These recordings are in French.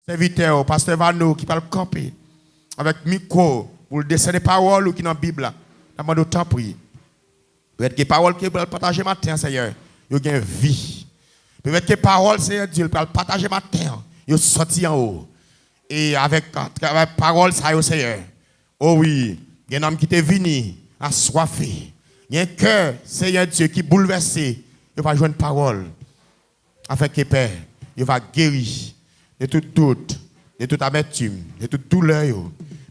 serviteur, pasteur Vano, qui parle camper, avec micro, pour descendre des paroles qui dans la Bible, là. Je demande autant prier. Peut-être que les paroles que vous partager matin, Seigneur, vous avez une vie. Peut-être que les paroles, Seigneur Dieu, vous partager matin, vous sorti en haut. Et avec la parole, ça y est, Seigneur. Oh oui, il y a un homme qui est venu, assoiffé. Il y a un cœur, Seigneur Dieu, qui est bouleversé. Il va jouer une parole. Afin que Père, il va guérir de toute doute, de toute amertume, de toute douleur,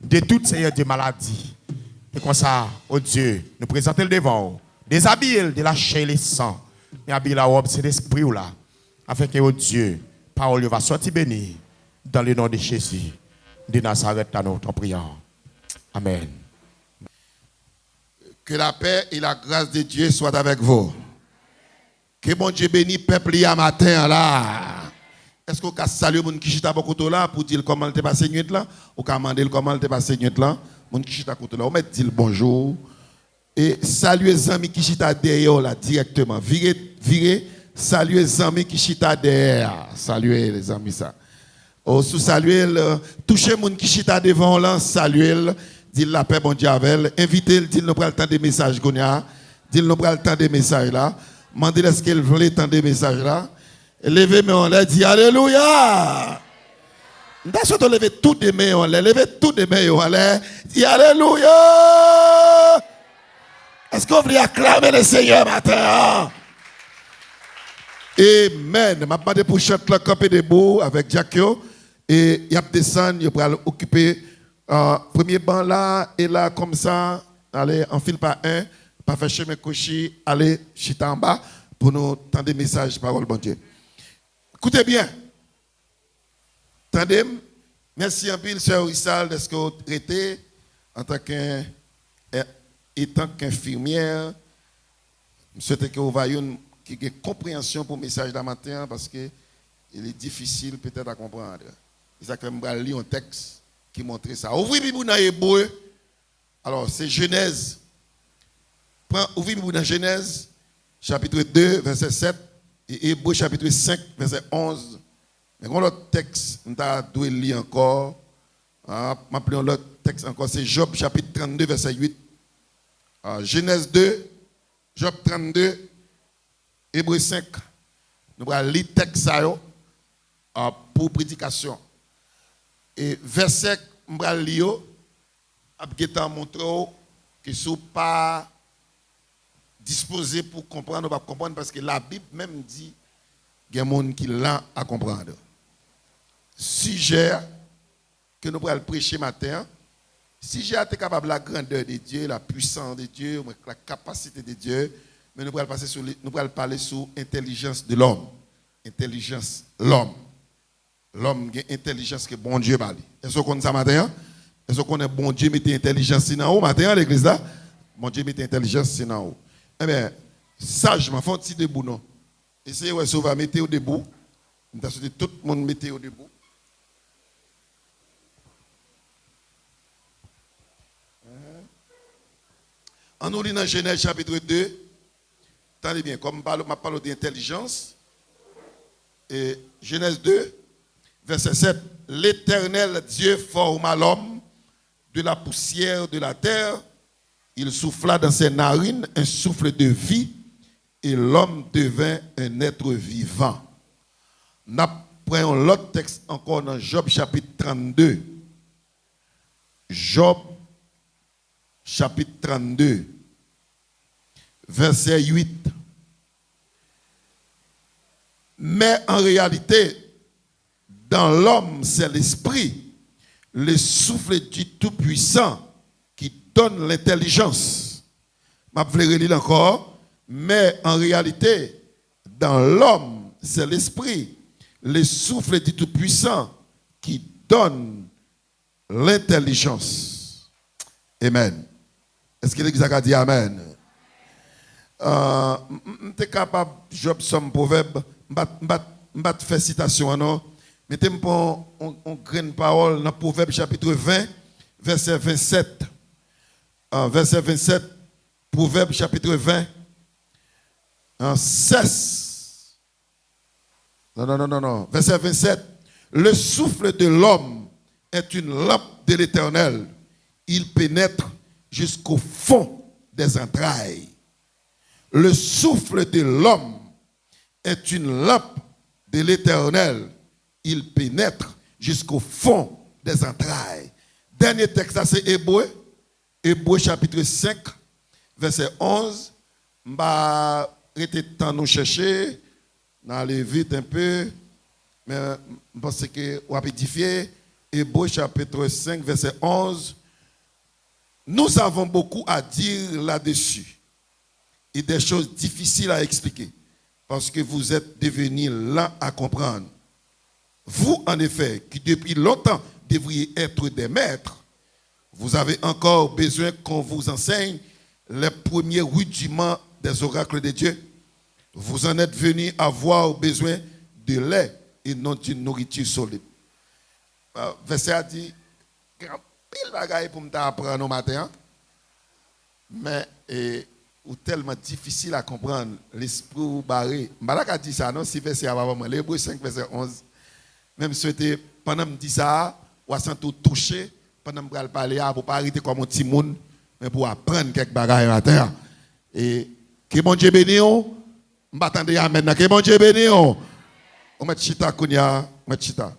de toute, Seigneur Dieu, maladie. Et comme ça, oh Dieu, nous présentons le devant, déshabiller de la chair et le sang. Mais habiller la robe, c'est l'esprit là. Afin que, oh Dieu, parole va sortir bénie dans le nom de Jésus. De Nazareth, à nous, en priant. Amen. Que la paix et la grâce de Dieu soient avec vous. Que mon Dieu bénisse peuple à matin là. Est-ce qu'on peut saluer mon qui chita beaucoup là pour dire comment il passé nuit là ou peut demander comment il passé nuit là mon qui chita côté là on met dire bonjour et saluer les amis qui chita derrière là directement virer saluer les amis qui chita derrière saluer les amis ça oh sous saluer toucher mon qui chita devant là saluer dire la paix bon Dieu avec inviter dire nous prend le temps des messages qu'on a dire nous prend le temps des messages là demander est-ce qu'elle voulait tant des messages là. Levez mes mains, dit Alléluia. Nous avons levé toutes les mains, levez toutes les mains, dit Alléluia. Est-ce qu'on veut acclamer le Seigneur matin? Amen. Je m'a demandé pour chanter le camper debout avec Jacques et il y a descendu, il va occuper premier banc là et là comme ça, allez en file par un, pas faire chemin coucher, allez chita en bas pour nous tendre des messages parole bon Dieu. Écoutez bien. Tandem, merci un peu, sœur Rissal, de ce que vous traitez en tant qu'infirmière. Je souhaite que vous ayez une compréhension pour le message de matin parce qu'il est difficile peut-être à comprendre. C'est ça que je vais lire un texte qui montre ça. Ouvrez Bible dans Hébreu. Alors, c'est Genèse. Ouvrez Bible dans Genèse, chapitre 2, verset 7. Et Hébreu chapitre 5, verset 11. Mais quand l'autre texte, on doit lire encore. M'appelons l'autre texte encore, c'est Job chapitre 32, verset 8. Genèse 2, Job 32, Hébreu 5. Nous allons lire le texte pour prédication. Et verset, nous allons lire, nous montrer que ce n'est pas disposé pour comprendre, on va comprendre parce que la Bible même dit qu'il y a des gens qui l'ont à comprendre. Sujet que nous allons prêcher matin, sujet est capable de la grandeur de Dieu, la puissance de Dieu, la capacité de Dieu, mais nous allons parler sur l'intelligence de l'homme. Intelligence, l'homme. L'homme a une intelligence que bon Dieu parle. Est-ce qu'on connaît ça matin? Est-ce qu'on connaît bon Dieu met intelligence dans haut matin à l'église là? Bon Dieu met intelligence dans haut. Eh bien, sagement, faut un debout, non? Essayez de sauver, mettez-vous debout. Tout le monde mettez-vous debout. En nous lisant Genèse chapitre 2, attendez bien, comme je parle d'intelligence, et Genèse 2, verset 7, l'Éternel Dieu forma l'homme de la poussière de la terre. Il souffla dans ses narines un souffle de vie et l'homme devint un être vivant. Nous prenons l'autre texte encore dans Job chapitre 32. Job chapitre 32, verset 8. Mais en réalité, dans l'homme, c'est l'esprit, le souffle du Tout-Puissant qui donne l'intelligence. Je vais relire encore. Mais en réalité, dans l'homme, c'est l'esprit, le souffle du Tout-Puissant qui donne l'intelligence. Amen. Est-ce que l'Église a dit Amen? Je suis capable, Job, son proverbe, je vais faire citation, non? Mettez-moi une grande parole dans Proverbe chapitre 20, verset 27. Verset 27, Proverbe chapitre 20. Cesse. Non. Verset 27. Le souffle de l'homme est une lampe de l'Éternel. Il pénètre jusqu'au fond des entrailles. Le souffle de l'homme est une lampe de l'Éternel. Il pénètre jusqu'au fond des entrailles. Dernier texte, ça c'est Hébreu. Hébreu chapitre 5, verset 11. Je vais arrêter de temps nous chercher. On va aller vite un peu. Mais je pense que on va édifier. Hébreu chapitre 5, verset 11. Nous avons beaucoup à dire là-dessus. Et des choses difficiles à expliquer. Parce que vous êtes devenus lents à comprendre. Vous, en effet, qui depuis longtemps devriez être des maîtres, vous avez encore besoin qu'on vous enseigne les premiers rudiments des oracles de Dieu. Vous en êtes venus avoir besoin de lait et non d'une nourriture solide. Verset a dit, grand pile bagaille pour m'apprendre au matin, mais ou tellement difficile à comprendre, l'esprit ou barré. Malak a dit ça, non? Si verset avant moi, l'Hébreu 5, verset 11. Même souhaité, pendant que je dis ça, ou à tout toucher, pendant que je parle, pour ne pas arrêter comme un petit monde, mais pour apprendre quelques bagailles à terre. Et que bon Dieu bénisse, on va attendre amen. Que bon Dieu bénisse, on met chita kounya, met chita.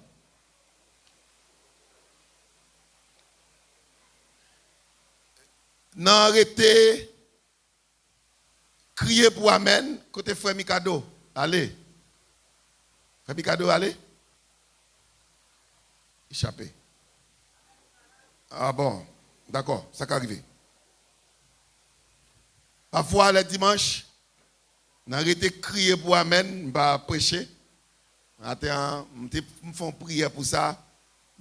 Non arrêtez, crier pour amen, côté frère Mikado, allez. Frère Mikado, allez. Échappé. Ah bon, d'accord, ça peut arriver. Parfois, le dimanche, on arrête de crier pour amen, on va prêcher. Attends, on fait prière pour ça.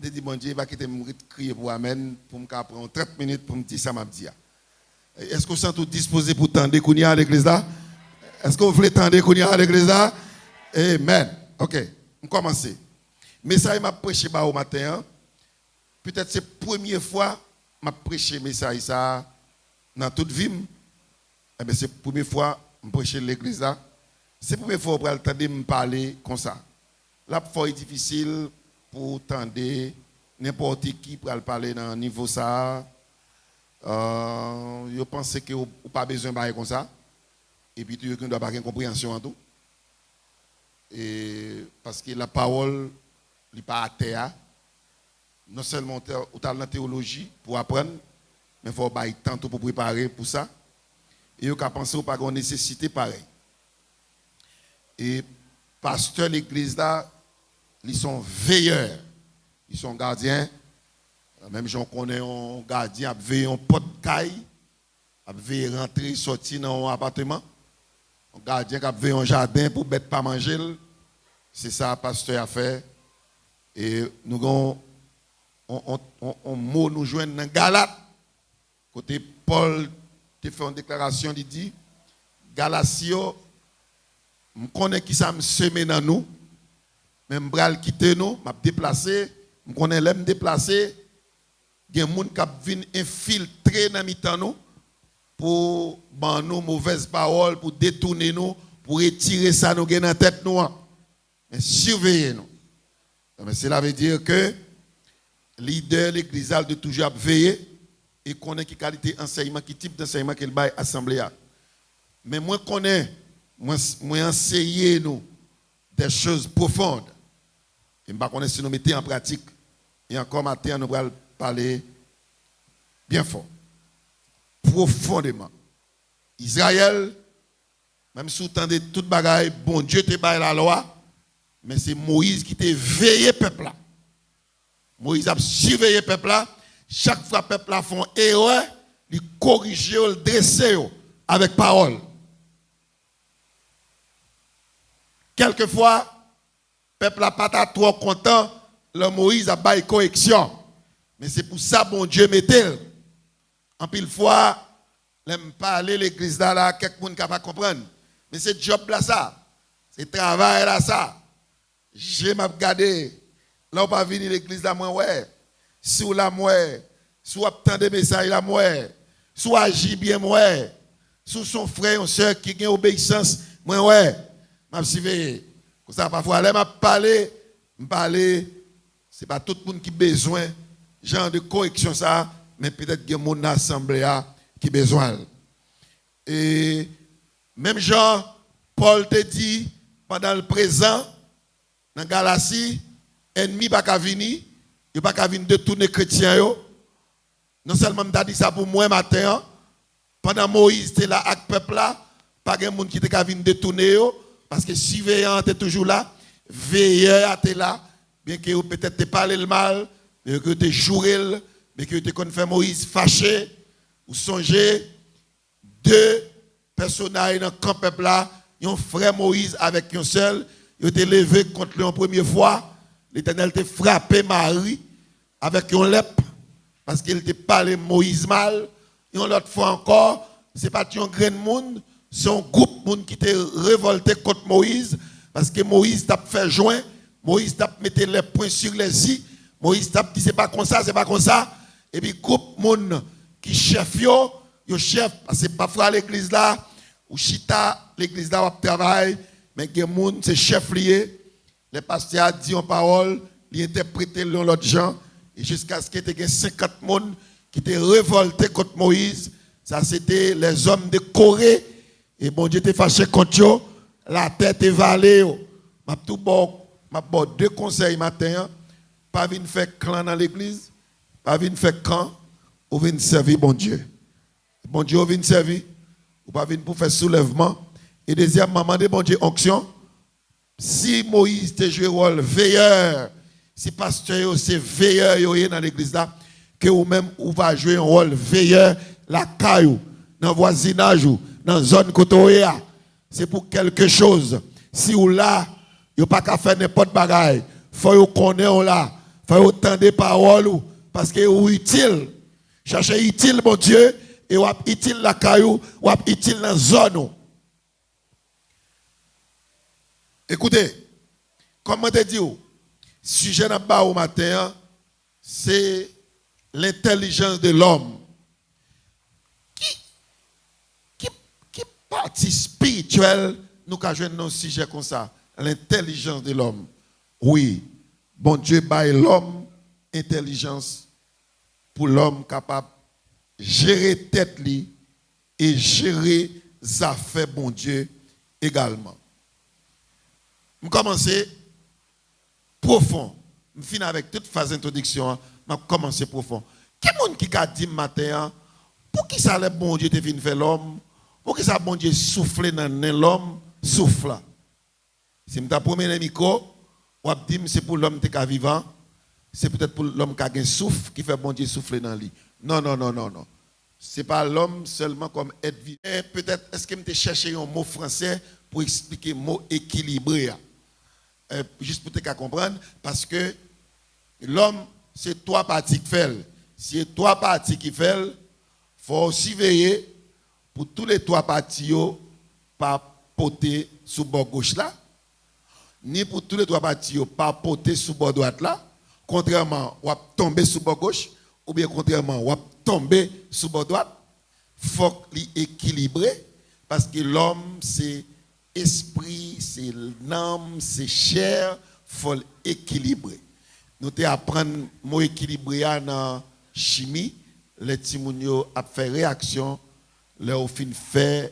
Je dis, mon Dieu, il va quitter me crier pour amen, pour me prendre 30 minutes pour me dire ça, m'a dit. Est-ce que vous êtes tous disposés pour tendre qu'on y a à l'église là? Est-ce que vous voulez tendre qu'on y a à l'église là? Amen. Ok, on commence. Mais ça, il m'a prêché au matin. Peut-être c'est la première fois que je prêché message ça dans toute vie. C'est la première fois que je prêche l'église là. C'est la première fois que je entendre me parler comme ça. Là, c'est difficile pour entendre n'importe qui pour parler dans un niveau ça. Je pense que vous n'avez pas besoin de parler comme ça. Et puis, tu dois avoir une compréhension en tout. Et parce que la parole n'est pas à terre. Non seulement tu as la théologie pour apprendre, mais il faut avoir temps pour préparer pour ça. Et vous avez pensé pas qu'on nécessité pareil. Et pasteurs de l'église là, ils sont veilleurs. Ils sont gardiens. Même si on connaît un gardien, qui veille un pot de caille, qui veille rentrer, sortir dans un appartement. Un gardien qui veille un jardin pour ne pas manger. C'est ça que le pasteur a fait. Et nous avons un mot nous joignent dans Galate. Côté Paul qui fait une déclaration, il dit Galatio, je connais qui ça me sème dans nous, mais je vais quitter nous, je vais me déplacer, je connais me déplacer. Il y a des gens qui viennent infiltrer dans le nous pour nous mauvaises paroles, pour détourner nous, pour retirer ça nous dans la tête nous. Mais surveillez nous. Mais cela veut dire que leader de l'église de toujours veiller et connaître quelle qualité d'enseignement, quel type d'enseignement qu'il va assembler. Mais moi connais, moi enseigner nous des choses profondes. Et je connais si nous mettons en pratique. Et encore matin, nous allons parler bien fort, profondément. Israël, même si vous entendez toute bagaille, bon Dieu te baille la loi, mais c'est Moïse qui t'a veillé peuple là. Moïse a surveillé peuple là. Chaque fois que peuple là font erreur, il corrige, il dresse avec parole. Quelquefois, peuple là pas trop content, le Moïse a baillé correction. Mais c'est pour ça bon Dieu mettez. En pile fois, l'aime parler l'église là, quelqu'un qui va comprendre. Mais c'est job là ça. C'est travail là ça. Je m'a regardé. Là on pas venir l'église là moi ouais. Si ou la moi, soit obtient des messages là moi, soit agit bien moi, sous son frère ou soeur qui a obéissance moi ouais. M'a suivi. Comme ça parfois là m'a parler Ce n'est pas tout le monde qui a besoin genre de correction ça, mais peut-être qu'il y a mon assemblée qui a besoin. Et même Jean, Paul te dit, pendant le présent, dans la Galatie, ennemi pas qu'à venir, il pas qu'à venir détourner les chrétiens. Non seulement m'a dit ça pour moi matin, pendant Moïse était là avec le peuple là, pas de monde qui était qu'à venir détourner parce que surveillant était toujours là, veilleur était là, bien que peut-être te parlé le mal, bien que te joué, bien que te fait Moïse fâché ou songé deux personnages dans le camp peuple là, un frère Moïse avec un seul, il était levé contre lui en première fois, l'Éternel t'a frappé Marie avec un lèpre parce qu'il t'a parlé Moïse mal, et l'autre fois encore, c'est pas un grand monde, c'est un groupe de monde qui était révolté contre Moïse parce que Moïse t'a fait joint, Moïse t'a mis les points sur les i, Moïse t'a dit c'est pas comme ça, et puis groupe de monde qui chef yo chef parce que parfois l'église là ou chita l'église là on travaille mais que monde c'est chef lié, les pasteurs dit en parole, ils interprété l'autre gens et jusqu'à ce qu'il y ait 50 personnes qui étaient révoltés contre Moïse. Ça, c'était les hommes de Corée. Et bon Dieu était fâché contre eux. La tête est valée. Je vais deux conseils matin. Pas venir faire clan dans l'église. Pas venir faire camp. Ou venir servir bon Dieu. Bon Dieu, ou venir servir. Ou pas venir pour faire soulèvement. Et deuxièmement, demander bon Dieu onction. Si Moïse te joué rôle veilleur, si pasteur c'est veilleur dans l'église là, que vous même ou va jouer un rôle veilleur la caillou dans voisinage ou dans zone côté c'est pour quelque chose. Si ou là, vous pas qu'à faire n'importe bagaille, faut connaître là, faut entendre des paroles parce que vous utile. Cherchez utile mon Dieu et ou utile la caillou, ou utile dans zone. Écoutez, comment te dis sujet n'a pas au matin, c'est l'intelligence de l'homme. Qui partie spirituelle nous avons joué un sujet comme ça, l'intelligence de l'homme. Oui, bon Dieu baille l'homme intelligence pour l'homme capable de gérer tête li et gérer les affaires bon Dieu également. Je commence profond. Je finis avec toute phase d'introduction. Je commence profond. Quel monde qui a dit matin, pour qui ça le bon Dieu te vient faire l'homme, pour qui ça bon Dieu souffle dans l'homme, souffle. Si je promets le micro, ou dit c'est pour l'homme qui est vivant, c'est peut-être pour l'homme qui a un souffle qui fait bon Dieu souffler dans lui. Non. Ce n'est pas l'homme seulement comme être vivant. Peut-être, est-ce que je cherché un mot français pour expliquer le mot équilibré? Juste pour te comprendre, parce que l'homme, c'est trois parties qui fait. Si c'est trois parties qui fait, il faut aussi veiller pour tous les trois parties, pas poter sous le bord gauche là, ni pour tous les trois parties, pas poter sous le bord droite là. Contrairement, on va tomber sous le bord gauche, ou bien contrairement, on va tomber sous le bord droite. Il faut l'équilibrer, parce que l'homme, c'est esprit, c'est l'âme, c'est chair, il faut l'équilibrer. Nous apprendre le mot équilibré dans la chimie, les timounio a fait réaction, leur fin fait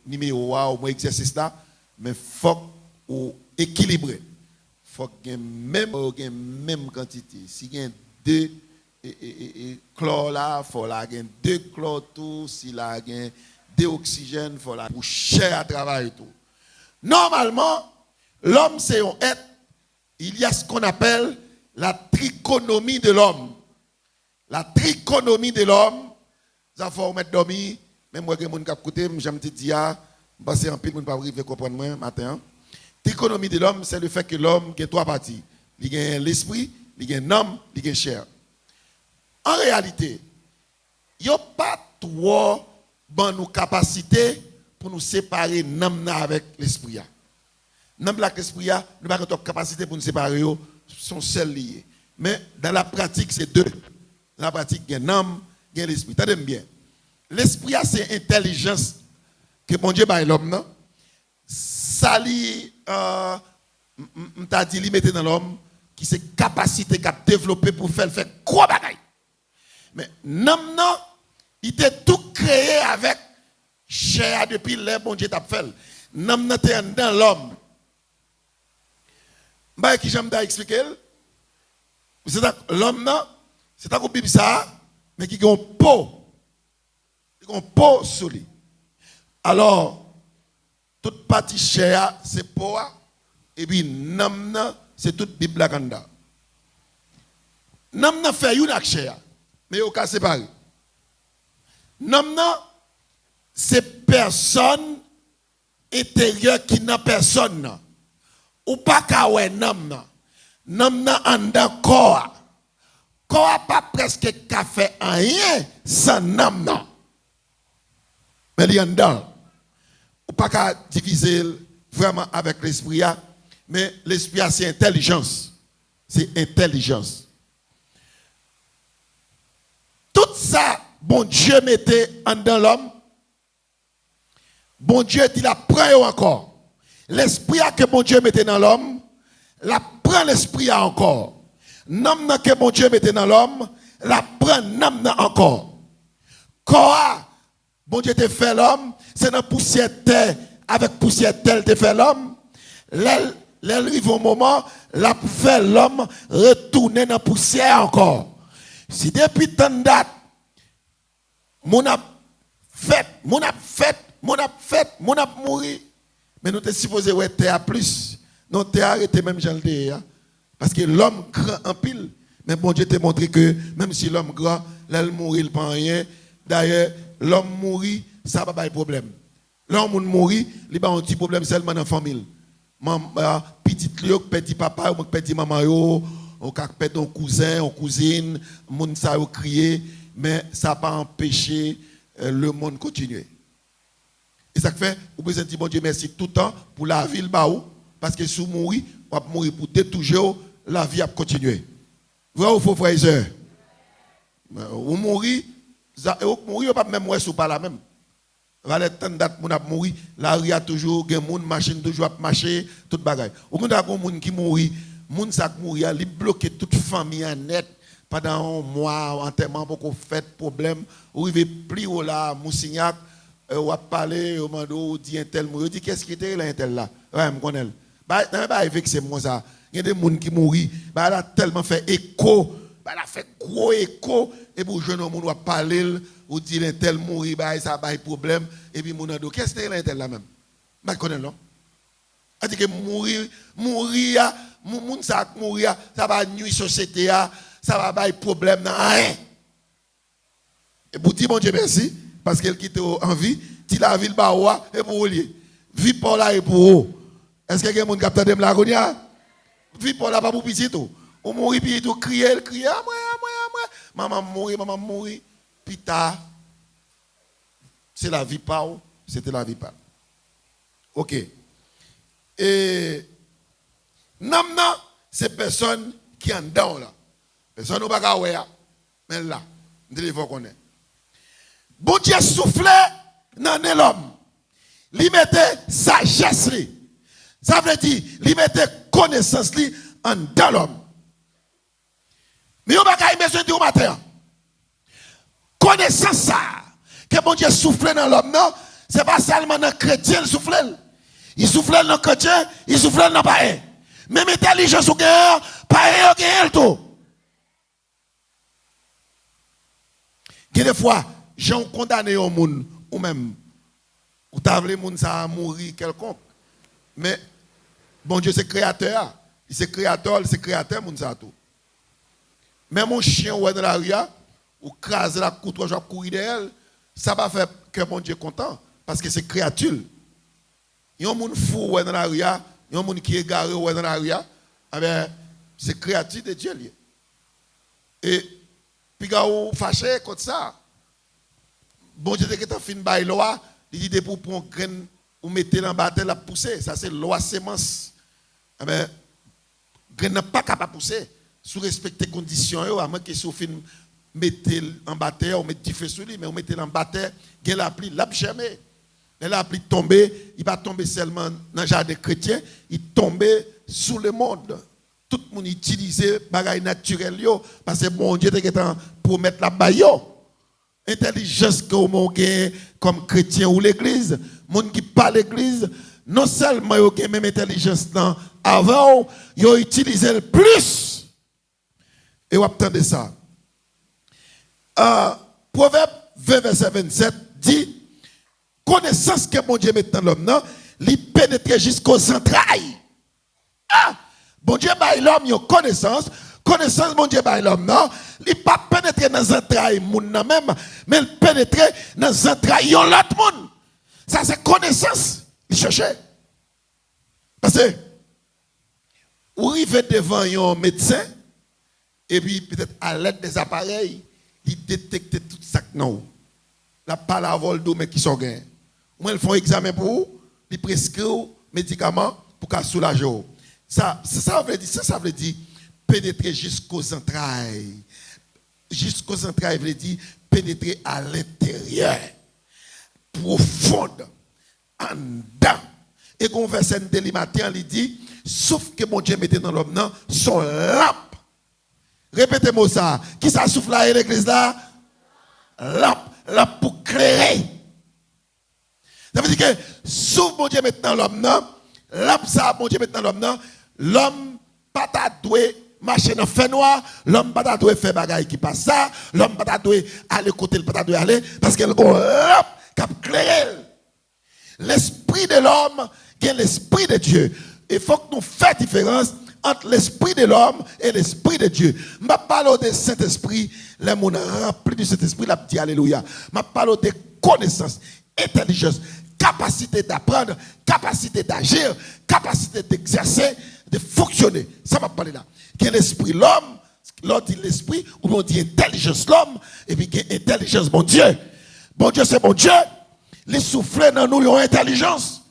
numéro 1 au exercice là, mais il faut équilibrer. Il faut qu'il y ait même quantité. Si il y a deux chlore là, il faut qu'il y ait deux chlore tout, si il y a deux oxygènes, il faut la pour chair à travailler tout. Normalement, l'homme c'est un être, il y a ce qu'on appelle la trichonomie de l'homme. La trichonomie de l'homme, ça faut mettre dormir, même moi qui mon cap côté, j'aime te dire, parce que en pile mon pas arriver comprendre moi matin. Trichonomie de l'homme, c'est le fait que l'homme a trois parties. Il a l'esprit, il a l'âme, il a chair. En réalité, il n'y a pas trois bonnes capacités pour nous séparer l'âme avec l'esprit. L'âme avec l'esprit, nous n'avons pas de capacité pour nous séparer, sont seuls liés. Mais dans la pratique, c'est deux. Dans la pratique, il y a l'âme, il y a l'esprit. Tenez bien. L'esprit, c'est intelligence que mon Dieu baille l'homme, non? Ça lui, m't'a dit, il mettait dans l'homme qui c'est capacité qu'a développé pour faire gros bagaille. Mais non, il était tout créé avec chair depuis les bon Dieu t'a fait. Non, était dans l'homme. Bah qui j'aime expliquer. C'est l'homme c'est un Bible ça, mais qui a un pot. Il a un pot sur lui. Alors toute partie chair c'est pot et puis non c'est toute Bible la ganda. Non fait une avec chair, mais au cas séparé. Non c'est personne intérieure qui n'a personne. Ou pas qu'à ouais nam en dans corps. Corps pas presque qu'à fait rien sans nam. Mais il y en dedans. Ou pas qu'à diviser vraiment avec l'esprit, mais l'esprit c'est intelligence. C'est intelligence. Tout ça, bon Dieu mettait en dans l'homme. Bon Dieu dit la prend encore. L'esprit que bon Dieu mettait dans l'homme, la prend l'esprit encore. Nom que bon Dieu mettait dans l'homme, la prend nom encore. Quoi? Bon Dieu te fait l'homme, c'est dans poussière terre, avec poussière terre te fait l'homme. L'arrive au moment, la fait l'homme retourner dans poussière encore. Si depuis tant de date, mon a mouru. Mais nous sommes supposés ouais terre plus. Non, terre arrêté même Jean le parce que l'homme grand en pile. Mais bon Dieu t'a montré que même si l'homme grand, là il mourit, il prend rien. D'ailleurs, l'homme mourit, ça va pas de problème. L'homme mourit, il a un petit problème seulement dans la famille. Petit Léo, petit papa, ou petit maman, ou petit cousin, ou cousine, monde ça a crié, mais ça n'a pas empêché le monde continuer. Et ça fait, vous pouvez dire bon Dieu merci tout le temps pour la vie, parce que si vous mourrez, vous allez mourir pour toujours, la vie a continué. Vrai ou faux, frères et sœurs? Vous mourrez, vous mourrez, pas même ou pas la même. Vous allez tant date pour mourir, la rue a toujours, des gens, machine toujours à marcher, tout bagaille. Ou quand il y a des gens qui mourent, les gens qui mourent, ils bloquent toute famille en net pendant un mois, enterrement, pour qu'on fasse problème. Ou il veut plus au là, Moussignac. Ou a parlé au mando dit un tel mot dit qu'est-ce qui était là un tel là ouais me connais bah avec c'est moi ça il y a des gens qui mourent bah elle a tellement fait écho bah elle a fait gros écho et pour jeune monde va parler ou dire un tel mourir bah ça ba problème et puis mon ado qu'est-ce que c'était là un tel là même bah connais non a dit que mourir moun ça mourir ça va nuire société ça va ba problème dans rien et pour dire bon Dieu merci parce qu'elle quitte en vie, tu la ville baoua et pour lier. Vie pour là et pour eux. Est-ce que quelqu'un qui capte de la gonia? Vie pour là pas pour petit tout. On mourit puis tout crier, moi. Maman mourit, pita. C'est la vie pas ou c'était la vie pas. OK. Et non, c'est personne qui en dedans là. Personne ou pas ka ouais mais là, il faut connaître. Bon Dieu soufflait dans l'homme. Il mettait sagesse. Ça veut dire, il mettait connaissance dans l'homme. Mais on va pas besoin de dire au matin. Connaissance ça, que bon Dieu soufflait dans l'homme, non, c'est pas seulement dans le chrétien il souffle. Il souffle dans le chrétien, il souffle dans le païen. Même intelligence ou gain, païen ou gain tout. Des fois, gens condamné au monde ou même ou t'as voulu monde ça mourir quelconque mais bon Dieu c'est créateur il c'est créateur monde ça tout mais mon chien ou dans la rue ou craser la couteau je courir derrière ça va faire que bon Dieu content parce que c'est créature il y a un monde fou dans la rue il y a un monde qui est égaré dans la rue c'est créature de Dieu et puis gars ou fâché contre ça. Bon Dieu qui t'a fait une baille loi, il dit pour prendre graine ou mettre dans bâtelle la pousser, ça c'est loi sémence. Eh ben graine n'est pas capable de pousser sous respecter conditions à moins que si vous mettez en bâtelle ou mettez du feu sur lui mais vous mettez en bâtelle, gain la pluie, l'a jamais. La pluie tomber, il va tomber seulement dans le jardin chrétien, il tombe sur le monde. tout le monde utilise les bagages naturels parce que mon Dieu est pour mettre la baillot. Intelligence que vous avez comme chrétien ou l'église, monde qui parle l'église, non seulement vous avez même intelligence avant, vous utilisez le plus. Et vous attendez ça. Proverbe 20, verset 27 dit, connaissance que mon Dieu met dans l'homme, il pénètre jusqu'aux entrailles. Ah! Bon Dieu baille l'homme une connaissance mon Dieu baille l'homme non, il pas pénétrer dans les entrailles moun même, mais il pénétrer dans les entrailles de l'autre monde. Ça c'est connaissance, il cherchait. Parce que vous arrivez devant un médecin et puis peut-être à l'aide des appareils, il détecte tout ça non. La parole d'eau mais qui sont gain. Moi ils font examen pour vous, ils prescrivent médicaments pour qu'à soulager. Ça veut dire pénétrer jusqu'aux entrailles. Jusqu'aux entrailles veut dire pénétrer à l'intérieur. Profonde. En dedans. Et qu'on verset de matin, il dit, sauf que mon Dieu mettait dans l'homme son lampe. Répétez-moi ça. Qui ça souffle là à l'église là? Lampe pour clairer. Ça veut dire que sauf mon Dieu mettait dans l'homme lampe ça, mon Dieu mettait dans l'homme pas doué marcher dans fait noir, l'homme pas doué faire bagaille qui passe ça, l'homme pas doué aller côté le pas doué aller parce que lampe cap clairer. L'esprit de l'homme est l'esprit de Dieu. Il faut que nous fassions différence entre l'esprit de l'homme et l'esprit de Dieu. Je parle de Saint-Esprit, les gens remplis du Saint-Esprit, la dit alléluia. Je parle de connaissance, intelligence, capacité d'apprendre, capacité d'agir, capacité d'exercer, de fonctionner. Ça m'a parlé là. Qui est l'esprit l'homme, l'autre dit l'esprit, ou on dit intelligence l'homme, et puis qui est intelligence mon Dieu. Bon Dieu c'est mon Dieu. Les souffler dans nous ont intelligence.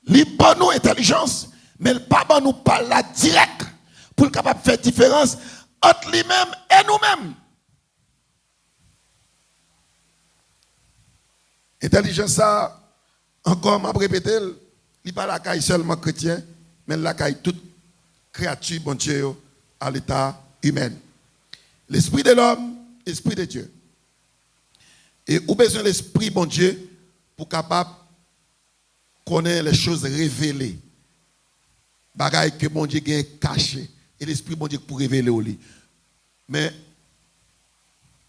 Les pas nous intelligence, mais le pas nous parle là direct pour le capable de faire différence entre lui-même et nous-mêmes. Intelligence ça, encore m'a répété, il pas la caille seulement chrétien, mais la caille toute créature bon Dieu à l'état humain. L'esprit de l'homme, l'esprit de Dieu. Et ou besoin de l'esprit bon Dieu pour capable connaître les choses révélées. Bagaille que bon Dieu a caché et l'esprit bon Dieu pour révéler au lit. Mais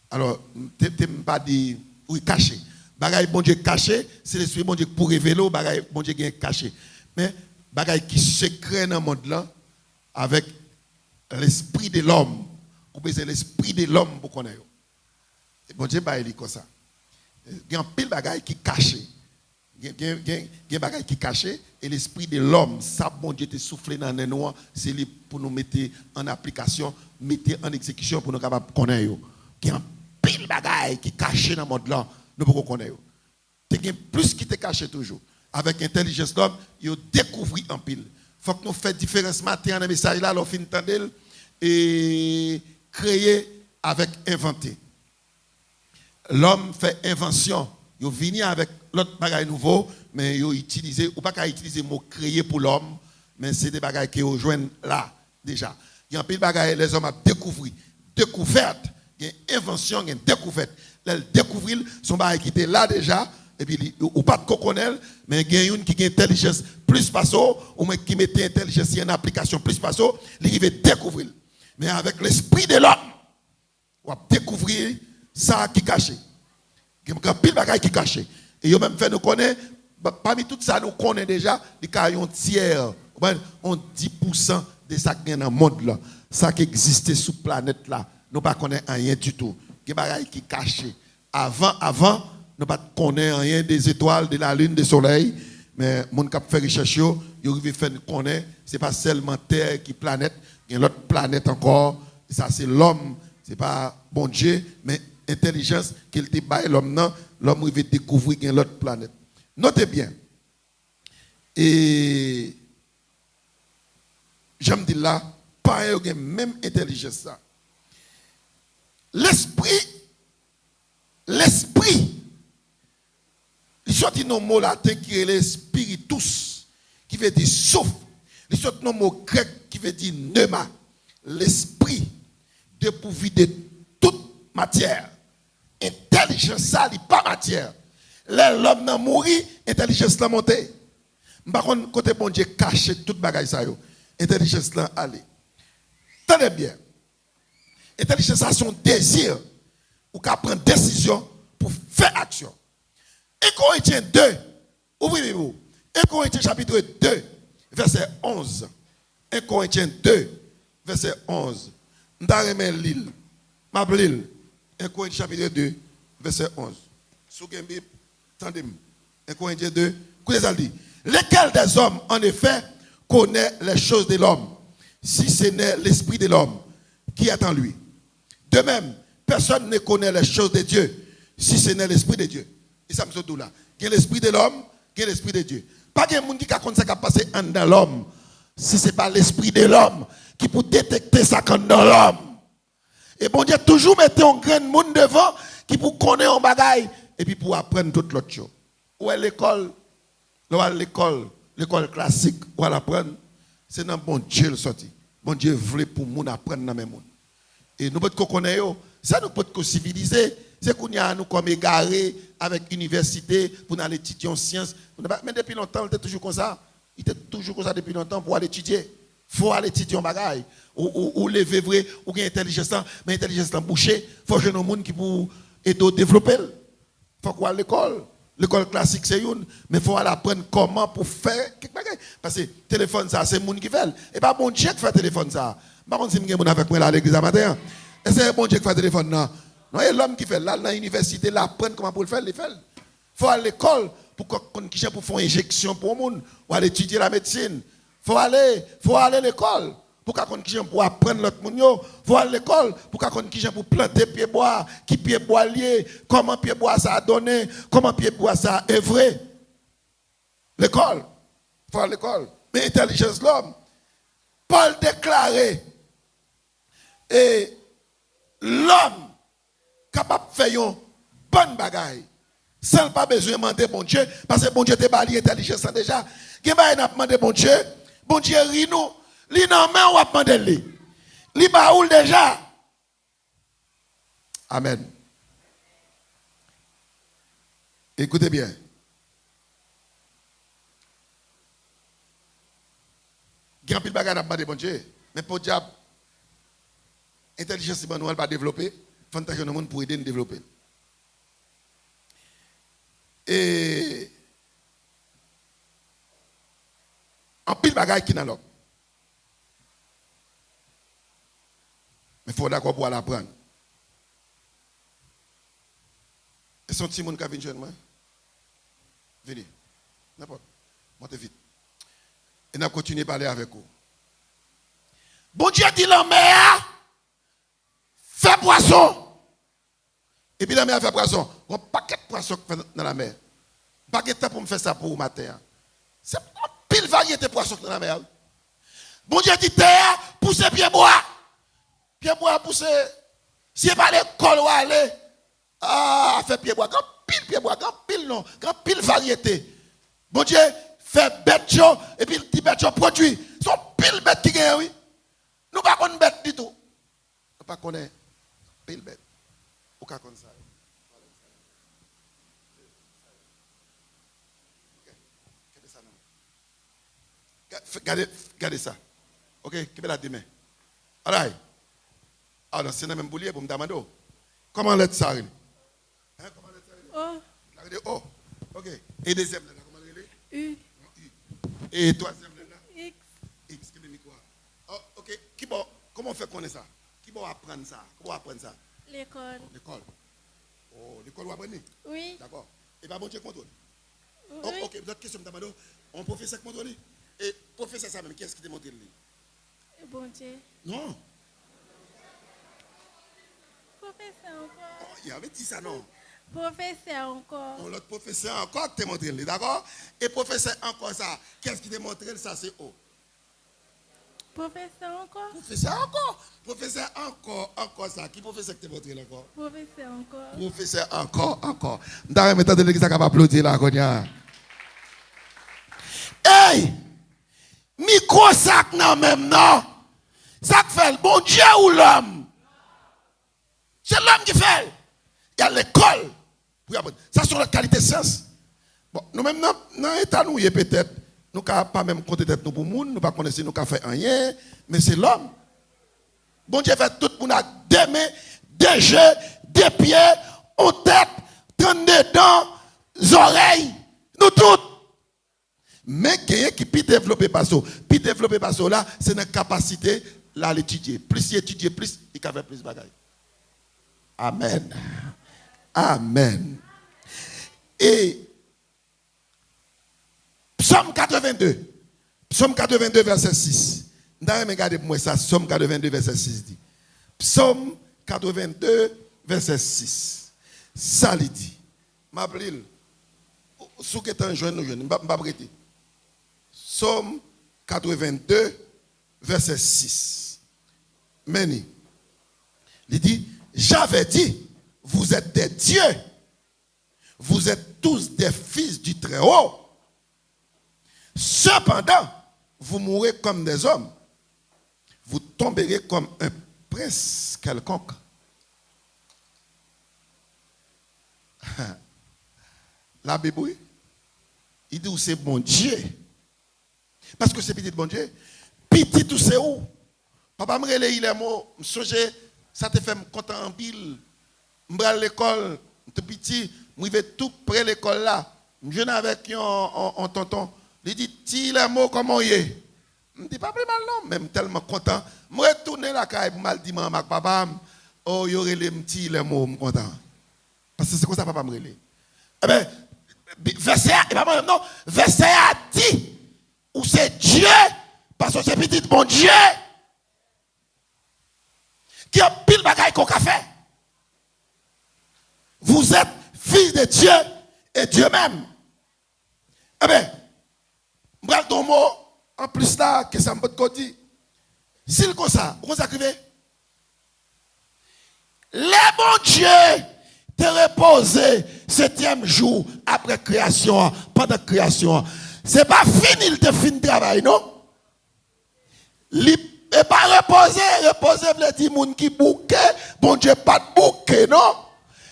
alors, t'es pas dit oui caché. Bagaille bon Dieu caché, c'est l'esprit bon Dieu pour révéler, bagaille bon Dieu a caché. Mais bagaille qui secret dans le monde là avec l'esprit de l'homme. Ou besoin l'esprit de l'homme pour connaître. Et bon Dieu bah il comme ça. Il y a un pile bagaille qui caché. Il y a un bagaille qui caché et l'esprit de l'homme, ça bon Dieu te soufflé dans les noirs, c'est lui pour nous mettre en application, mettre en exécution pour nous capables connaître. Il y a un pile bagaille qui caché dans le monde là, nous pouvons connaître. Il y a plus qui te caché toujours. Avec intelligence l'homme, il découvre en pile. Il faut que nous fassions différence matin dans le message là, nous finissons d'entendre et créer avec inventer. L'homme fait invention. Il vient avec l'autre bagaille nouveau, mais il utilise, ou pas qu'à utiliser le mot créer pour l'homme, mais c'est des bagailles qui rejoignent là, déjà. Il y a un peu de bagailles, les hommes ont découvert. Découverte, il y a une invention, il y a une découverte. Ils découvrent, son bagaille qui était là déjà, et puis, ou pas de coconel, mais il y a une qui a une intelligence plus passo, ou qui mettait intelligence en application plus passo, il va découvrir. Mais avec l'esprit de l'homme, on va découvrir ça qui est caché. Il y a un pile de bagaille qui est caché. Et il même fait nous connaître, parmi tout ça, nous connaissons déjà, il y a un tiers, on 10% de ça qui est dans le monde là. Ça qui existe sur la planète là, nous ne connaissons rien du tout. Il y a des bagailles qui sont cachées. Avant, nous ne connaissons rien des étoiles, de la lune, du soleil. Mais les gens qui fait recherche, ils arrivent à faire connaître, ce n'est pas seulement Terre qui est planète, il y a l'autre planète encore. Et ça, c'est l'homme, ce n'est pas bon Dieu, mais intelligence qu'il te baille l'homme, non, l'homme veut découvrir qu'il y a l'autre planète. Notez bien. Et j'aime dire là, pas une même intelligence ça. L'esprit, il sortit nos mots latins qui est le spiritus, qui veut dire souffle. Il sortit nos mots grecs qui veut dire pneuma, l'esprit dépourvu de toute matière. Intelligence, ça, n'est pas matière. L'homme n'a mouru, intelligence l'a monté. Par contre, côté bon Dieu caché toute bagaille ça yo. Intelligence l'a allé. Tenez bien. Intelligence ça son désir ou qu'à prendre décision pour faire action. 1 Corinthiens 2. Ouvrez-vous. 1 Corinthiens chapitre 2 verset 11. 1 Corinthiens 2 verset 11. M'dareme l'île. M'appelle 1 Corinthiens chapitre 2 verset 11. Sous Bible, tendez-moi. 1 Corinthiens 2, écoutez ça dit. Lequel des hommes, en effet, connaît les choses de l'homme, si ce n'est l'esprit de l'homme qui est en lui? De même, personne ne connaît les choses de Dieu, si ce n'est l'esprit de Dieu. Et ça me dit là. Il y a l'esprit de l'homme, il y a l'esprit de Dieu. Pas de monde qui a comme ça qui a passé dans l'homme, si ce n'est pas l'esprit de l'homme qui peut détecter ça dans l'homme. Et bon Dieu toujours mettre un grand monde devant qui pour connaître un bagaille et puis pour apprendre toute l'autre chose. Où est l'école? L'école classique, où elle apprendre, c'est dans bon Dieu le sorti. Bon Dieu voulait pour nous apprendre dans le monde. Et nous pouvons connaître, ça nous peut civiliser. C'est qu'on y a nous comme égarés avec l'université pour aller étudier en sciences. Mais depuis longtemps, il était toujours comme ça. Il était toujours comme ça depuis longtemps pour aller étudier. Il faut aller étudier en bagaille. Ou lever vrai, ou gagner intelligence, mais intelligence bouchée. Il faut que nos monde qui pour aider développer. Il faut qu'on aille à l'école. L'école classique, c'est une, mais il faut aller apprendre comment pour faire quelque chose. Parce que le téléphone, ça, c'est le monde qui fait. Et pas bon Dieu qui fait le téléphone, ça. Par contre, si je suis avec moi à l'église à matin, et c'est bon Dieu qui fait le téléphone, non. Non, il y a l'homme qui fait là, dans l'université, là, apprendre comment pour le faire, il fait. Il faut aller à l'école pour faire une injection pour le monde, ou aller étudier la médecine. Il faut aller à l'école pour pour apprendre l'autre monde. Il faut aller à l'école pour planter pied bois, qui pied bois lié, comment pied bois ça a donné, comment pied bois ça a œuvré. L'école. Il faut aller à l'école. Mais intelligence l'homme. Paul déclarait, et l'homme capable de faire une bonne bagaille, sans pas besoin de demander bon Dieu, parce que bon Dieu te bali intelligence déjà. Il n'a pas demandé bon Dieu rit nous. Li nan men ou ap mande li. Li ba oul déjà. Amen. Écoutez bien. Grand pile bagay n'a pas demandé bon Dieu, mais pour diable intelligence nous elle pas développer, faut que nous monde pour aider nous développer. Et en pile bagay qui dans l'autre. Mais il faut d'accord pour l'apprendre. Et son petit monde qui vient jeune moi. Venez. N'importe. Montez vite. Et nous continuons à parler avec vous. Bon Dieu dit la mer, fait poisson. Et puis la mer fait poisson. Un paquet de poissons dans la mer. Un paquet de temps pour me faire ça pour le matin. C'est une pile variété de poissons dans la mer. Bon Dieu dit terre, poussez pied bois. Pied bois pousser. Si c'est pas l'école où aller, fait pied bois. Quand pile pied bois, quand pile non, quand pile variété. Bon Dieu, fait bête et puis le petit bête produit. Son pile bête qui gagne, oui. Nous pas connaître bête du tout. Nous pas connaître pile bête. Ou pas connaître ça. Regardez ça. Ok, qui est la demain. Alright. Alors, c'est le même boulier pour me demander. Comment l'être ça? Comment l'être ça? Oh. Ok. Et deuxième, là, comment l'être? U. Et troisième, là? X. X, qui est micro? Oh, ok. Comment on fait connaître ça? Qui va apprendre ça? Comment apprendre ça? L'école. L'école. Oh, l'école va apprendre? Oui. D'accord. Et bien, bon Dieu contrôle. Oui. Oh, ok, vous avez question de demander. On professeur qui contrôle? Et professeur ça même, qu'est-ce qui te montre lui? Bon Dieu. Non. Professeur encore. Oh, il avait dit ça, non? Professeur encore. Oh, l'autre professeur encore qui te montre lui, d'accord? Et professeur encore ça, qu'est-ce qui te montre ça, c'est où? Professeur encore. Professeur encore. Professeur encore ça. Qui professeur qui te montre là encore? Professeur encore. Professeur encore. D'ailleurs, maintenant, de l'église, ça va applaudir là, Konya. Hey! Mi gros sac non même non. Ça fait le bon Dieu ou l'homme? C'est l'homme qui fait. Il y a l'école. Ça sont la qualité de science. Bon, nous-mêmes, dans l'état nous, peut-être, nous ne pas même compter tête nous pour nous, nous ne pas connaître si nous avons fait rien, mais c'est l'homme. Bon Dieu fait tout pour nous des mains, des yeux, des pieds, une tête, 32 dents, des oreilles, nous toutes. Mais quelqu'un qui peut développer par ça, là, c'est une capacité à l'étudier. Plus il étudie, plus il peut faire plus de bagages. Amen. Amen. Et Psaume 82. Psaume 82, verset 6. Regardez moi ça. Psaume 82, verset 6 dit. Psaume 82, verset 6. Ça lui dit. M'appelle. Sous que t'en joint nous jeune. M'pa prêter. Psaume 82, verset 6. Meni. Il dit, j'avais dit, vous êtes des dieux. Vous êtes tous des fils du Très-Haut. Cependant, vous mourrez comme des hommes. Vous tomberez comme un prince quelconque. La Bible, il dit où c'est bon Dieu. Parce que c'est petit bon Dieu. Petit tout c'est où? Papa me relève il est mort. Ça te fait content en pile. Je à l'école, tout petit, je vais tout près de l'école là. Je viens avec un tonton. Il dit, ti les mots comment il est. Je dis pas plus mal non, même tellement content. Je retourne la caille pour mal dire maman papa, oh y aurait les petits les mots, je suis content. Parce que c'est comme ça papa me relève. Eh bien, verset a dit, où c'est Dieu, parce que c'est petit bon Dieu, qui a pile bagaille qu'on a fait. Vous êtes fils de Dieu et Dieu même. Eh bien, je ton mot, en plus là, que ça me peut dire. S'il comme ça, vous écrivez. Les bons dieux te reposé 7e jour après création, pendant création. C'est pas fini, il te fin travail, non? Et pas reposer veut dire moun qui bouquet, bon Dieu pas de bouquet, non?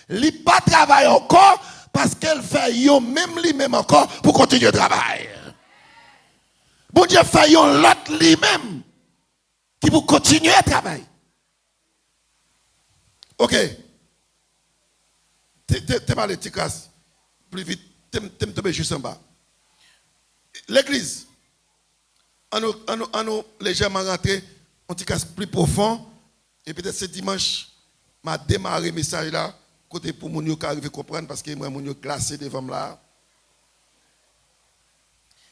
Li pas travail encore parce qu'elle fait yon même lui-même encore pour continuer le travail. Bon Dieu fait yon l'autre lui-même qui pour continuer le travail. OK. T'es mal les casse plus vite, t'es tombé juste en bas. L'église, en nous légèrement rentré, on t'y casse plus profond et peut-être ce dimanche m'a démarré le message là côté pour mon yo qui arrive comprendre parce que moi mon yo glacé devant là.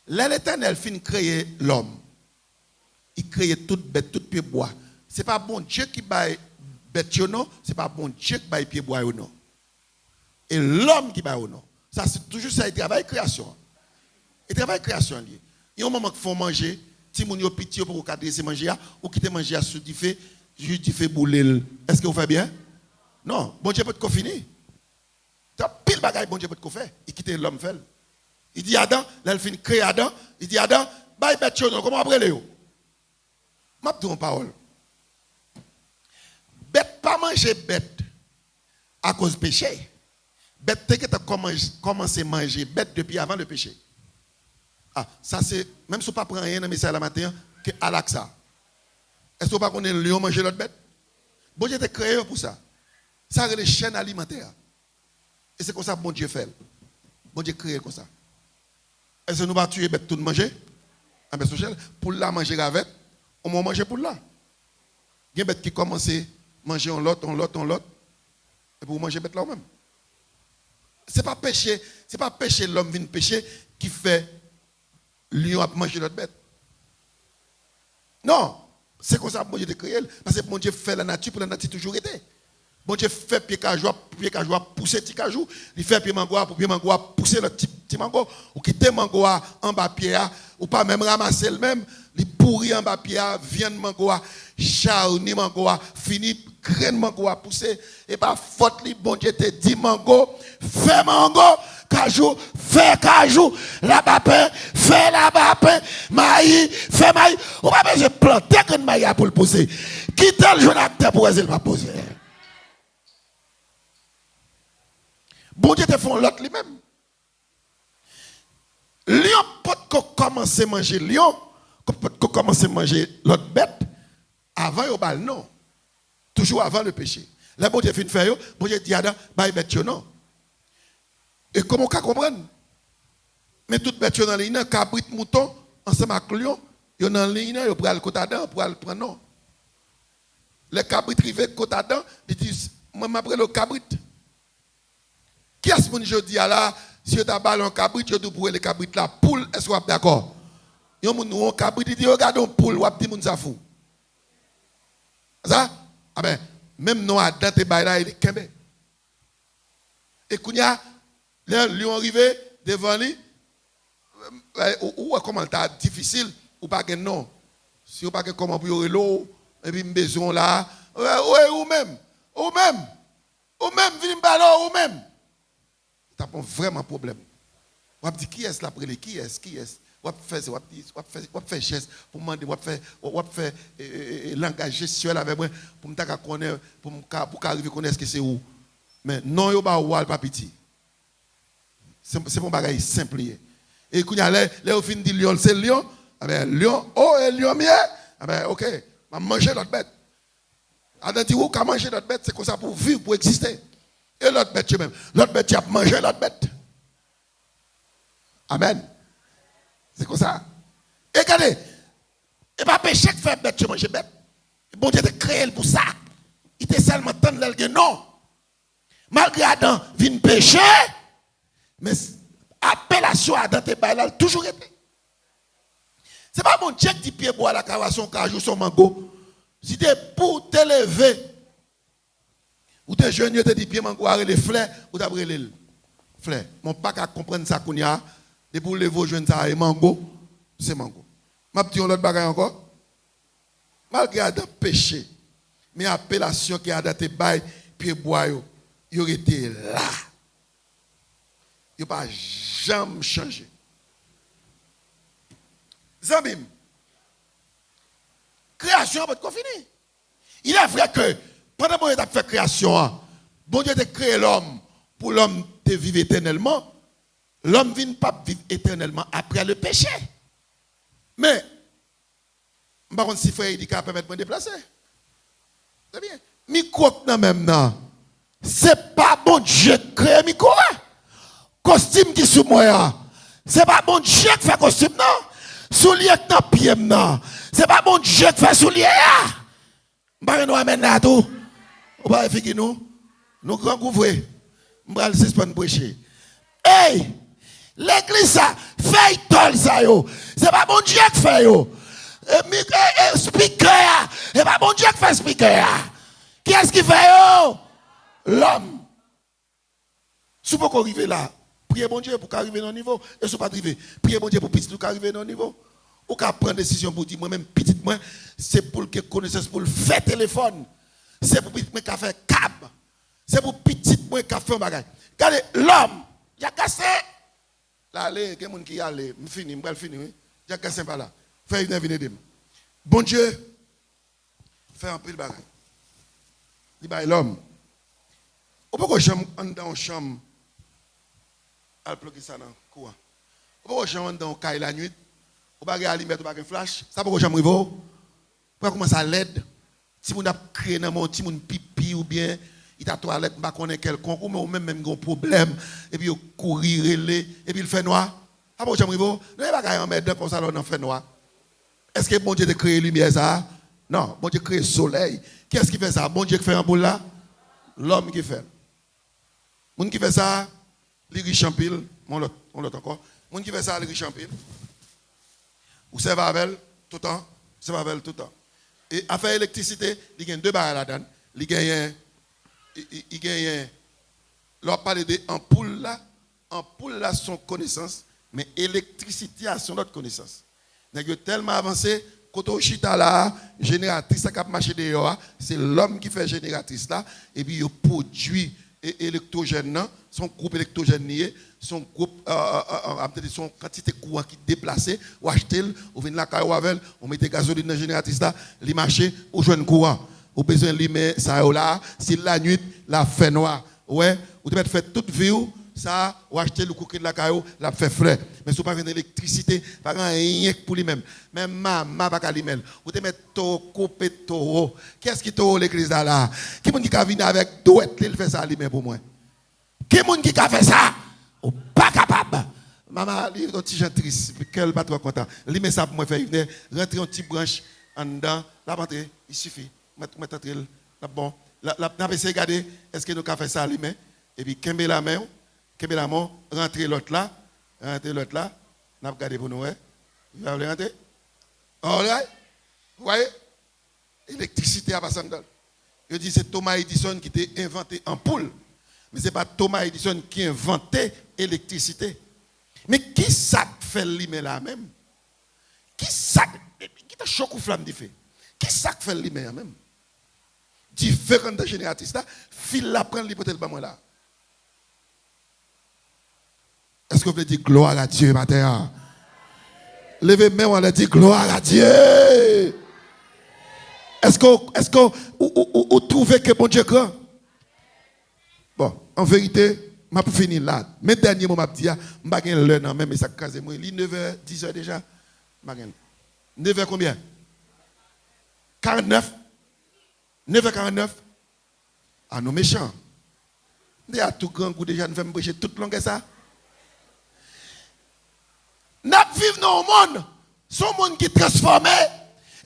L'Éternel fin créer l'homme. Il crée toute bête, tout pied bois. C'est pas bon Dieu qui baille bête non, c'est pas bon Dieu qui baille pied bois non. Et l'homme qui baille non. Ça c'est toujours ça il travaille création. Il travaille création lié. Il y a un moment qu'il faut manger, si mon yo pitié pour cadrer manger ou quitter manger sous du fait, juste du fait bouler. Est-ce que vous faites bien? Non, bon Dieu peut te confiner. Tu as pile bagaille, bon Dieu peut te faire. Il quitte l'homme fait. Il dit Adam, là il finit créer Adam. Il dit Adam, bye bête, comment après Léo? Je vais te dire une parole. Bête pas manger bête à cause du péché. Bête, tu as commencé à manger bête depuis avant le péché. Ah, ça c'est, même si tu ne prends pas rien dans le message la matin, que Alaxa. Est-ce que tu ne connais pas le lion manger l'autre bête? Bon Dieu t'a créé pour ça. Ça c'est les chaînes alimentaires. Et c'est comme ça que bon Dieu fait. Bon Dieu crée comme ça. Est-ce que nous va tuer bête tout de manger? Pour la manger avec, on va manger pour là. Il y a des bêtes qui commencent à manger en l'autre, et pour manger bête là même. Ce n'est pas péché l'homme vient pécher qui fait lion à manger l'autre bête. Non, c'est comme ça que mon Dieu a créé. Parce que mon Dieu fait la nature pour la nature toujours été. Bon Dieu fait pied cajou pousser petit cajou, il fait pied mango pour pied mango pousser le petit mango ou quitter mango en bas pied ou pas même ramasser le même, il pourri en bas pied, viande mango charni mango fini graine mango pousser et pas faute li bon Dieu te dit mango, fait mango cajou, fait cajou, la bapin, fait la bapin, maïs, fait maïs. On va pas planter une maïs pour le pousser. Quitte le jeune acteur pour essayer de pas poser. Bon Dieu te font l'autre lui-même. Lion peut commencer à manger lion, peut commencer à manger l'autre bête avant au bal non. Toujours avant le péché. Là bon Dieu fait une faire bon Dieu dit Adam, bah bête non. Et comment on peut comprendre? Mais toute bête dans ligne, cabrit mouton ensemble avec lion, yo dans ligne, yo pral le côté Adam pour le prendre non. Les cabrit rivé côté Adam, ils disent moi m'après le cabrit. Qui est-ce que je dis là, si tu as ballon cabrit, tu dois pour les cabrit la poule, est-ce que vous êtes d'accord? Yon moun nou cabrit dit regarde on poule, ou dit moun sa fou. Ça? Ah ben même non à dans tes bail là, il est kembe. Et kounya les lion arrivé devant lui ou comment t'as difficile ou pas que non. Si ou pas que comment pour l'eau et puis besoin là, ouais ou même vinn ballon ou même. T'as pas vraiment problème. On dit qui est là pour qui est on faire geste pour demander on faire langage gestuel avec moi pour me connaître pour arriver connaître que c'est où mais non yo ba wal pas petit c'est mon bagage simple et quand les au fin dit lion c'est lion lion et lion mieux OK m'a manger l'autre bête adam dit ou ka manger l'autre bête c'est comme ça pour vivre pour exister et l'autre bête même l'autre bête a mangé l'autre bête amen. C'est comme ça. Et regardez, et pas péché que faire bête, je mange bête. Bon Dieu te créé pour ça. Il te seulement tendre l'elgue non. Malgré Adam vient pécher, mais appellation à Adam te bail toujours été. C'est pas mon Dieu qui dit pied bois la cava son cajou son mango. Si tu es pour te lever, ou te jeune te dit pied mango arrêter les fleurs ou t'abré les fleurs. Mon pas qu'à comprendre ça qu'on y a. Et pour lever jeune ça et mango, c'est mango. M'a petit l'autre bagaille encore. Malgré Adam péché, mais appellation qui a daté bail pied bois yo était là. Il pas jamais changé. Zamim. Création va être fini. Il est vrai que pendant que tu as fait création, bon Dieu a créé l'homme pour l'homme de vivre éternellement. L'homme ne vient pas vivre éternellement après le péché. Mais, par contre, si frère dit qu'il permettre de me déplacer. C'est bien. Micro même non. C'est pas bon Dieu qui crée micro. Costume qui sous moi. C'est pas bon Dieu qui fait costume non. Soulier qui dans pied non. C'est pas bon Dieu qui fait soulier. M'pa nous amène là tout. On va faire nous grand couvrir. M'pa le suspendre prêcher. Hey! L'église ça fait tol ça yo. C'est pas bon Dieu qui fait yo. Speaker, c'est pas bon Dieu qui fait speaker. Qui est-ce qui fait yo? L'homme. Si vous pouvez arriver là, priez bon Dieu pour arriver dans le niveau. Et si vous pas arriver, priez bon Dieu pour petit pour arriver dans le niveau. Ou qu'à prendre décision pour dire moi-même petit moi, c'est pour que connaissance pour le faire téléphone. C'est pour petit moi qui fait cab. C'est pour petit moi qui fait un bagage. Regardez l'homme, il a cassé. Là, allez, il y a des gens qui allent, je finis, je vais finir. Il y a cassé par là. Fais une venir. Bon Dieu, fait un peu de bagage. Il va l'homme. Ou pourquoi j'aime dans une chambre, à bloquer ça dans le courant. Ou pourquoi j'aime dans le la nuit, ou pas à mettre un flash, ça pourquoi j'aime rivo. Pourquoi commence à l'aide, si on a créé dans mon petit monde pipi ou bien il t'a toilette, pas connaît quelconque ou même un problème et puis il courir et puis il fait noir. Ah bon j'aime rivo. Non pas qu'à en mettre comme ça dans fait noir. Est-ce que bon Dieu a créé lumière ça? Non, bon Dieu a créé soleil. Qui est-ce qui fait ça? Bon Dieu qui fait un boule là? L'homme qui fait. Moun qui fait ça, les riches en pile, on l'autre encore. Moun qui fait ça, les riches en pile. Ou c'est Vavel tout le temps, c'est Vavel tout le temps. Et à faire électricité, il y a deux barres là-dedans. Il y a il gagne. Leur parler de ampoule là son connaissance, mais électricité a son autre connaissance. Nèg tellement avancé, quand on chita là, génératrice ça cap marcher dehors, c'est l'homme qui fait génératrice là et puis il produit électrogène, son groupe électrogène nié, son groupe son quantité de courant qui déplacé, ou acheter, ou venir la caillou avec, on mettait gasoline dans la génératrice là, li marcher ou joindre courant. Ou besoin de limer ça là, si la nuit la fait noir. Ouais, ou devez faire toute vie ça ou acheter le coquet de la caillou, la fait frais. Mais si vous pas une électricité, pas rien pour lui-même. Même maman pas lui-même. Ou te mettre couper taureau. Qu'est-ce qui taureau l'église là? Qui monde qui a venir avec douette, il fait ça lui-même pour moi. Qui monde qui a fait ça? Ou pas capable. Maman, il y a un petit gens triste, quel pas trop content. Lui met ça pour moi faire venir rentrer une petite branche en dedans, la rentrer, il suffit. Mettre là bon. La essayé regarder est-ce que nous avons fait ça lui-même et puis kembe la main, rentrer l'autre là, n'a regardé pour nous. Vous allez rentrer? All right? Vous voyez? L'électricité à passer dedans. Je dis c'est Thomas Edison qui a inventé ampoule. Mais ce n'est pas Thomas Edison qui a inventé l'électricité. Mais qui ça fait lui-même là même? Qui ça t'a choc ou flamme de fait? Qui ça fait lui-même même? Différentes de génératrices là, fil la prendre l'hypothèse pas moi là. Est-ce que vous voulez dire gloire à Dieu matin? Levez-moi, on a dit gloire à Dieu. Est-ce que vous trouvez que bon Dieu est grand? Bon, en vérité, je vais finir là. Mais dernier mot, je vais dire, je vais gagner l'heure, même ça crase moi. Il est 9h, 10h déjà. 9h combien? 49? 9h49? Ah, nous méchants. Il y a tout grand goût déjà, nous faisons prêcher toute longue ça. Nous vivons dans un monde, son monde qui est transformé.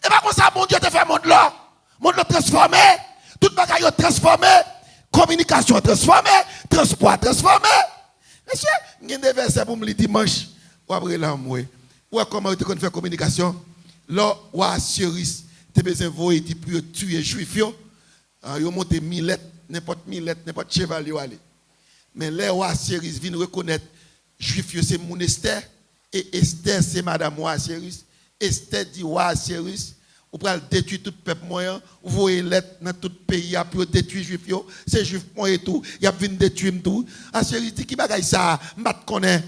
Et pas comme ça, mon Dieu te fait monde là. Monde là transformé, tout le bagaille est transformé, communication transformée, transport transformé. Monsieur, il y a des versets pour me le dimanche. Ou après l'amour. Ou comment tu faire communication? Là, ou à Céris, tu as besoin de voir pour tuer les juifs. Ils ont monté n'importe cheval. Mais là, ou à Céris viennent reconnaître juifs, c'est mon Esther. Et Esther, c'est madame ou à Céris. Esther dit ou à Céris. Ou pour détruire tout le peuple moyen, vous voyez lettre dans tout le pays pour détruire les juifs. C'est juif moyen et tout, il y a venu détruire tout. Assyrie dit qui bagaille ça, m'bat connaît.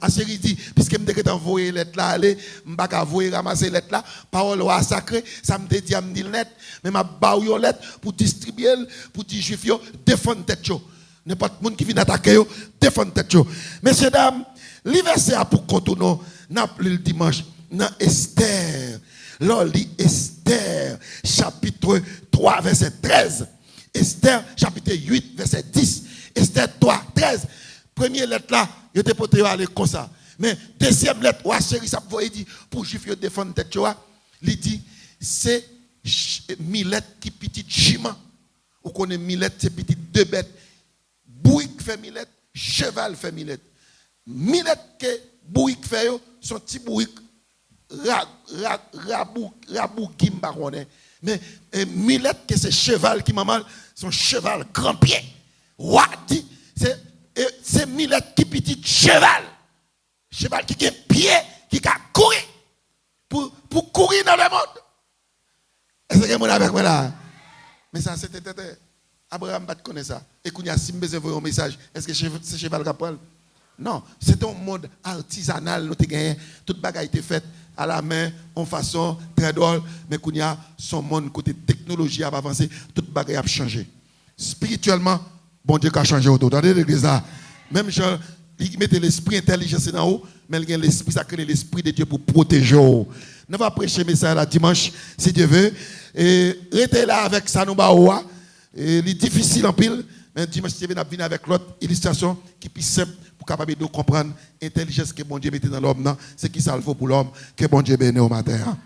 Assyrie dit puisque me décrète envoyer lettre là aller, m'ba ka voyer ramasser lettre là, parole loi sacrée, ça me dit me dit lettre, mais m'a ba yo lettre pour distribuer pour dire juif yo défendre tête yo. N'importe monde qui vient attaquer yo, défendre tête yo. Messieurs dames, l'verset a pour contourner n'a le dimanche dans Esther. Là, lit Esther, chapitre 3, verset 13. Esther, chapitre 8, verset 10. Esther 3, 13. Première lettre là, il était pour aller comme ça. Mais deuxième lettre, ouais, chérie, ça veut dire pour juif défendre tête, il dit c'est Millet qui petit chima. Ou connaît Millet, c'est petit deux bêtes. Bouik fait Millet, cheval fait Millet. Millet que Bouik fait, son petit Bouik. Rabou Gimba mais Millet que c'est cheval qui m'a mal son cheval grand pied Wadi c'est Millet qui petit cheval qui a pied qui a courir pour courir dans le monde. Est-ce que vous avec moi là? Mais ça c'était Abraham pas connaît ça et qu'on y a si besoin envoyer un message est-ce que c'est cheval qui parle? Non, c'est un monde artisanal nous gagné toute bagaille était faite à la main, en façon très drôle, mais qu'on y a son monde côté technologie a avancé, toute bagaille a changé. Spirituellement, bon Dieu a changé autour. Dans l'église là, même gens, ils mettent l'esprit intelligence en haut, mais il y a l'esprit sacré, l'esprit de Dieu pour protéger. Nous allons prêcher message là dimanche, si Dieu veut. Et restez là avec ça, nous baoua. Il est difficile en pile, mais dimanche, Dieu va venir avec l'autre illustration qui est plus simple. Pour capable de comprendre l'intelligence que bon Dieu mettait dans l'homme, c'est qui ça le faut pour l'homme, que bon Dieu bénisse au matin.